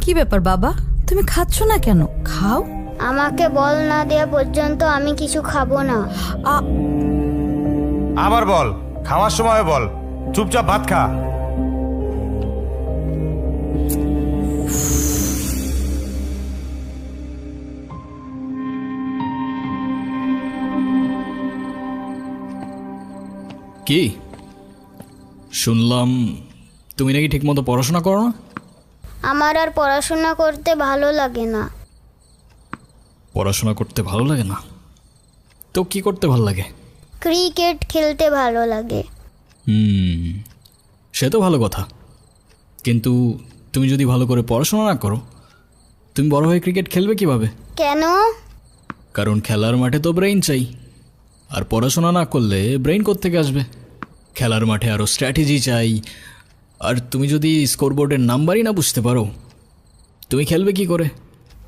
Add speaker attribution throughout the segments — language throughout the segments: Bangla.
Speaker 1: কি ব্যাপার বাবা, তুমি খাচ্ছ না কেন? খাও।
Speaker 2: আমাকে বল না দেওয়া পর্যন্ত আমি কিছু খাবো না।
Speaker 3: আবার বল, খাওয়ার সময় বল, চুপচাপ ভাত খা।
Speaker 4: কি শুনলাম তুমি নাকি ঠিক মতো পড়াশোনা করো না?
Speaker 2: আমার আর পড়াশোনা করতে ভালো লাগে না।
Speaker 4: পড়াশোনা করতে ভালো লাগে না তো কি করতে ভালো লাগে?
Speaker 2: ক্রিকেট খেলতে ভালো লাগে।
Speaker 4: সে তো ভালো কথা, কিন্তু তুমি যদি ভালো করে পড়াশোনা না করো তুমি বড় হয়ে ক্রিকেট খেলবে কিভাবে?
Speaker 2: কেন?
Speaker 4: কারণ খেলার মাঠে তো ব্রেইন চাই, আর পড়াশোনা না করলে ব্রেইন কোত্থেকে আসবে? খেলার মাঠে আরও স্ট্র্যাটেজি চাই, আর তুমি যদি স্কোরবোর্ডের নাম্বারই না বুঝতে পারো তুমি খেলবে কি করে?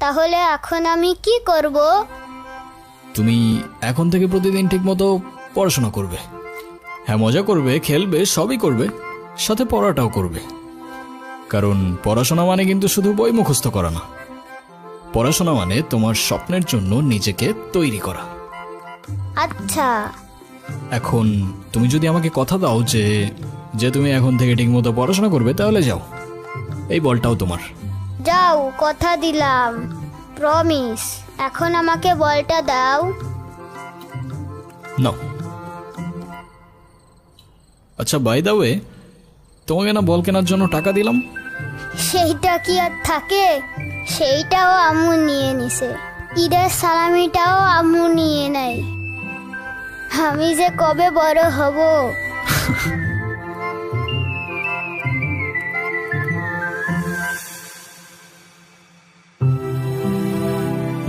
Speaker 2: তাহলে এখন আমি কি করব?
Speaker 4: তুমি এখন থেকে প্রতিদিন ঠিকমতো পড়াশোনা করবে। হ্যাঁ, মজা করবে, খেলবে, সবই করবে, সাথে পড়াটাও করবে। কারণ পড়াশোনা মানে কিন্তু শুধু বই মুখস্থ করা না, পড়াশোনা মানে তোমার স্বপ্নের জন্য নিজেকে তৈরি করা।
Speaker 2: আচ্ছা,
Speaker 4: এখন তুমি যদি আমাকে কথা দাও যে যে তুমি এখন থেকে ঠিকমতো পড়াশোনা করবে, তাহলে যাও, এই বলটাও তোমার।
Speaker 2: যাও, কথা দিলাম, প্রমিস। এখন আমাকে বলটা দাও।
Speaker 4: নাও। আচ্ছা, বাই দা ওয়ে, তোমাকে না বল কেনার জন্য টাকা দিলাম?
Speaker 2: সেইটা কি আর থাকে? সেইটাও আম্মু নিয়ে নিছে। ঈদের সালামিটাও আম্মু নিয়ে নাই। আমি যে কবে বড় হব।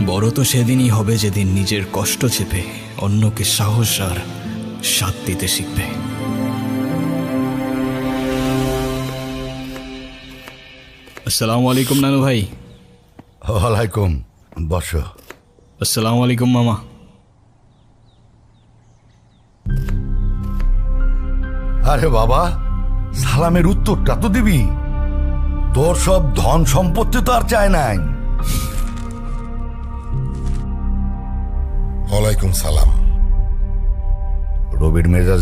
Speaker 4: বড় তো সেদিনই হবে যেদিন নিজের কষ্ট চেপে অন্যকে সাহস আর সাথ দিতে শিখবে। আসসালামু আলাইকুম নানু ভাই।
Speaker 5: ওয়ালাইকুম, বসো।
Speaker 4: আসসালামু আলাইকুম মামা।
Speaker 5: আরে বাবা, সালামের উত্তরটা তো দিবি। তোর সব ধন সম্পত্তি তো আর চায় নাই।
Speaker 6: ওয়ালাইকুম সালাম।
Speaker 5: রবির মেজাজ